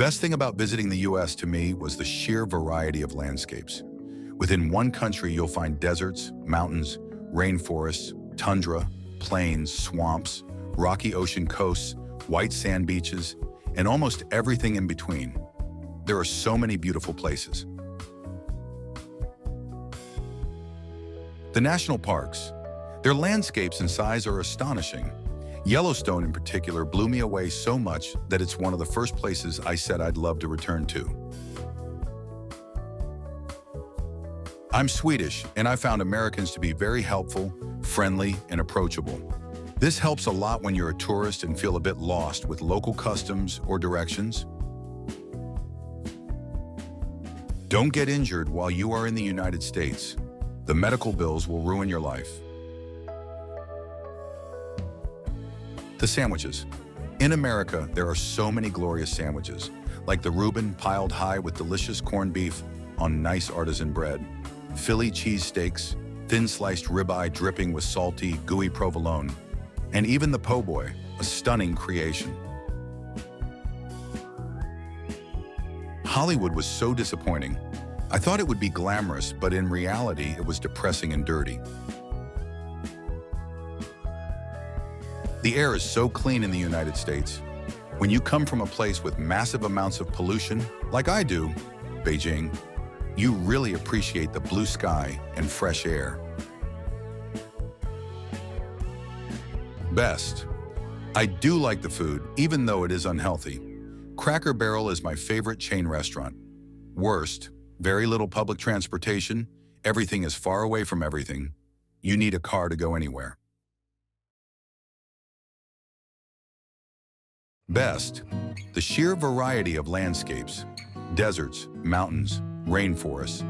best thing about visiting the US to me was the sheer variety of landscapes. Within one country, you'll find deserts, mountains, rainforests, tundra, plains, swamps, rocky ocean coasts, white sand beaches, and almost everything in between. There are so many beautiful places. The national parks. Their landscapes and size are astonishing. Yellowstone in particular blew me away so much that it's one of the first places I said I'd love to return to. I'm Swedish, and I found Americans to be very helpful, friendly, and approachable. This helps a lot when you're a tourist and feel a bit lost with local customs or directions. Don't get injured while you are in the United States. The medical bills will ruin your life. The sandwiches. In America, there are so many glorious sandwiches, like the Reuben piled high with delicious corned beef on nice artisan bread, Philly cheesesteaks, thin sliced ribeye dripping with salty, gooey provolone, and even the po' boy, a stunning creation. Hollywood was so disappointing. I thought it would be glamorous, but in reality, it was depressing and dirty. The air is so clean in the United States. When you come from a place with massive amounts of pollution, like I do, Beijing, you really appreciate the blue sky and fresh air. Best. I do like the food, even though it is unhealthy. Cracker Barrel is my favorite chain restaurant. Worst, very little public transportation, everything is far away from everything. You need a car to go anywhere. Best, the sheer variety of landscapes, deserts, mountains, rainforests,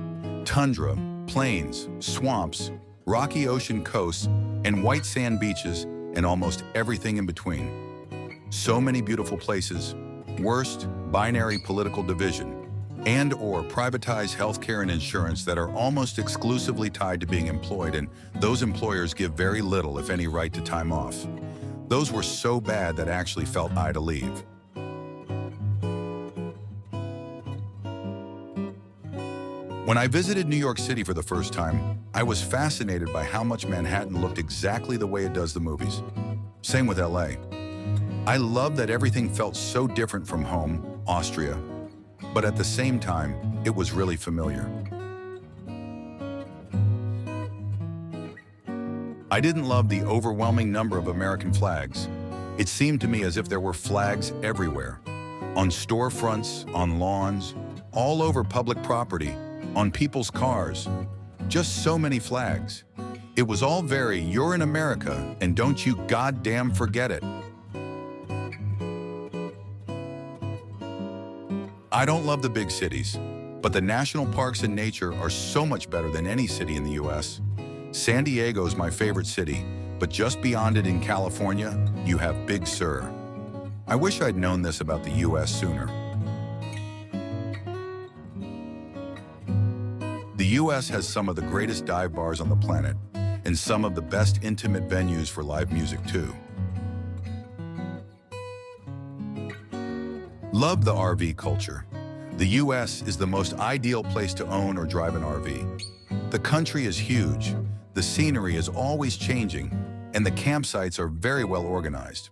tundra, plains, swamps, rocky ocean coasts, and white sand beaches, and almost everything in between. So many beautiful places. Worst, binary political division, and/or privatized healthcare and insurance that are almost exclusively tied to being employed, and those employers give very little, if any, right to time off. Those were so bad that I actually felt I had to leave. When I visited New York City for the first time, I was fascinated by how much Manhattan looked exactly the way it does the movies. Same with LA. I loved that everything felt so different from home, Austria, but at the same time, it was really familiar. I didn't love the overwhelming number of American flags. It seemed to me as if there were flags everywhere. On storefronts, on lawns, all over public property, on people's cars. Just so many flags. It was all very, you're in America, and don't you goddamn forget it. I don't love the big cities, but the national parks and nature are so much better than any city in the US. San Diego is my favorite city, but just beyond it in California, you have Big Sur. I wish I'd known this about the US sooner. The US has some of the greatest dive bars on the planet, and some of the best intimate venues for live music too. Love the RV culture. The US is the most ideal place to own or drive an RV. The country is huge, the scenery is always changing, and the campsites are very well organized.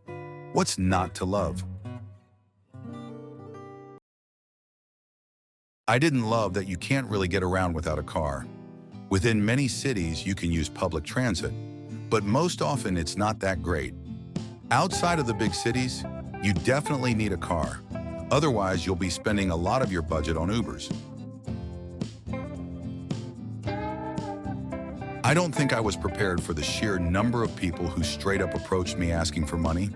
What's not to love? I didn't love that you can't really get around without a car. Within many cities, you can use public transit, but most often it's not that great. Outside of the big cities, you definitely need a car. Otherwise, you'll be spending a lot of your budget on Ubers. I don't think I was prepared for the sheer number of people who straight up approached me asking for money.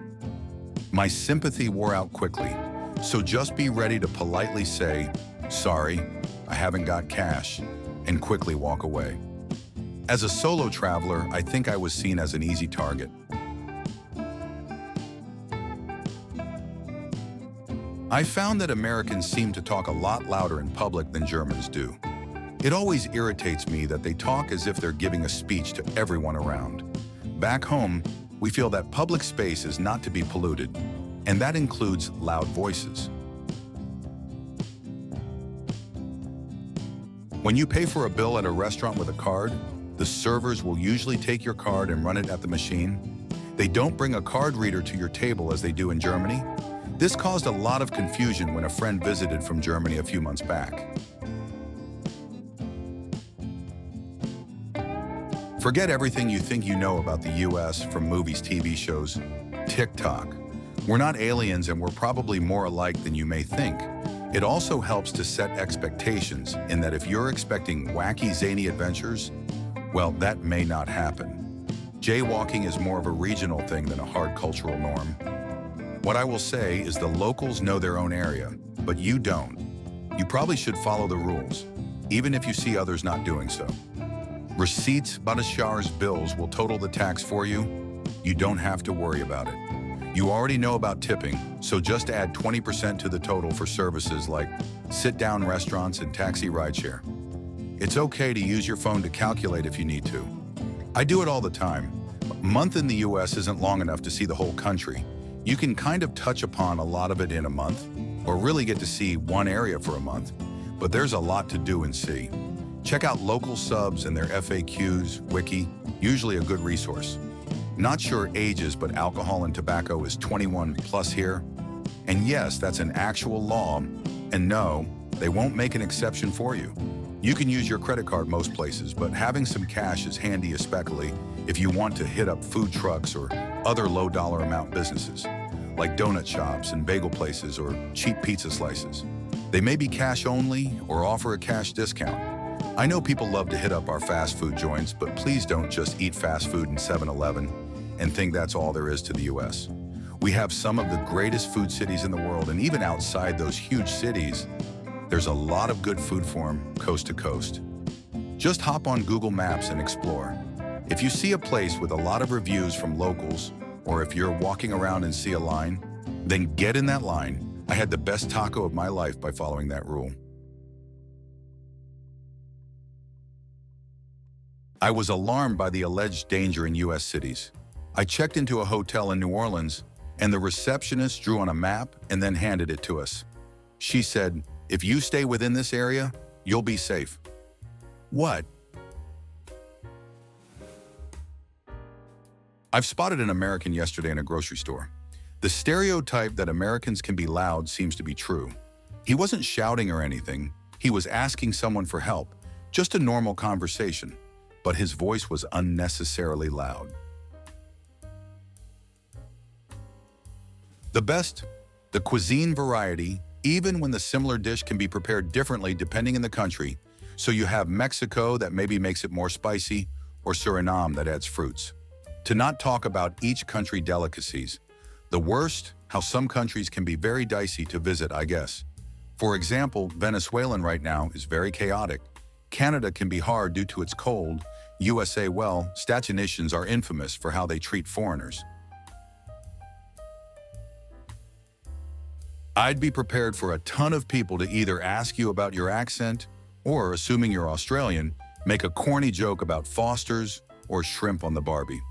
My sympathy wore out quickly, so just be ready to politely say, "Sorry, I haven't got cash," and quickly walk away. As a solo traveler, I think I was seen as an easy target. I found that Americans seem to talk a lot louder in public than Germans do. It always irritates me that they talk as if they're giving a speech to everyone around. Back home, we feel that public space is not to be polluted, and that includes loud voices. When you pay for a bill at a restaurant with a card, the servers will usually take your card and run it at the machine. They don't bring a card reader to your table as they do in Germany. This caused a lot of confusion when a friend visited from Germany a few months back. Forget everything you think you know about the US from movies, TV shows, TikTok. We're not aliens and we're probably more alike than you may think. It also helps to set expectations in that if you're expecting wacky, zany adventures, well, that may not happen. Jaywalking is more of a regional thing than a hard cultural norm. What I will say is the locals know their own area, but you don't. You probably should follow the rules, even if you see others not doing so. Receipts, Badashar's bills will total the tax for you. You don't have to worry about it. You already know about tipping, so just add 20% to the total for services like sit-down restaurants and taxi rideshare. It's okay to use your phone to calculate if you need to. I do it all the time. A month in the US isn't long enough to see the whole country. You can kind of touch upon a lot of it in a month, or really get to see one area for a month, but there's a lot to do and see. Check out local subs and their FAQs, wiki, usually a good resource. Not sure ages, but alcohol and tobacco is 21 plus here. And yes, that's an actual law. And no, they won't make an exception for you. You can use your credit card most places, but having some cash is handy, especially if you want to hit up food trucks or other low dollar amount businesses, like donut shops and bagel places or cheap pizza slices. They may be cash only or offer a cash discount. I know people love to hit up our fast food joints, but please don't just eat fast food in 7-Eleven and think that's all there is to the US. We have some of the greatest food cities in the world, and even outside those huge cities, there's a lot of good food for 'em, coast to coast. Just hop on Google Maps and explore. If you see a place with a lot of reviews from locals, or if you're walking around and see a line, then get in that line. I had the best taco of my life by following that rule. I was alarmed by the alleged danger in US cities. I checked into a hotel in New Orleans, and the receptionist drew on a map and then handed it to us. She said, "If you stay within this area, you'll be safe." What? I've spotted an American yesterday in a grocery store. The stereotype that Americans can be loud seems to be true. He wasn't shouting or anything. He was asking someone for help, just a normal conversation, but his voice was unnecessarily loud. The cuisine variety, even when the similar dish can be prepared differently depending on the country. So you have Mexico that maybe makes it more spicy, or Suriname that adds fruits. To not talk about each country delicacies. The worst, how some countries can be very dicey to visit, I guess. For example, Venezuelan right now is very chaotic. Canada can be hard due to its cold. USA, well, statisticians are infamous for how they treat foreigners. I'd be prepared for a ton of people to either ask you about your accent or, assuming you're Australian, make a corny joke about Foster's or shrimp on the Barbie.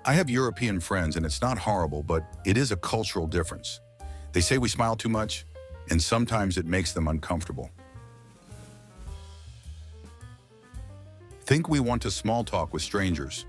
I have European friends and it's not horrible, but it is a cultural difference. They say we smile too much, and sometimes it makes them uncomfortable. Think we want to small talk with strangers.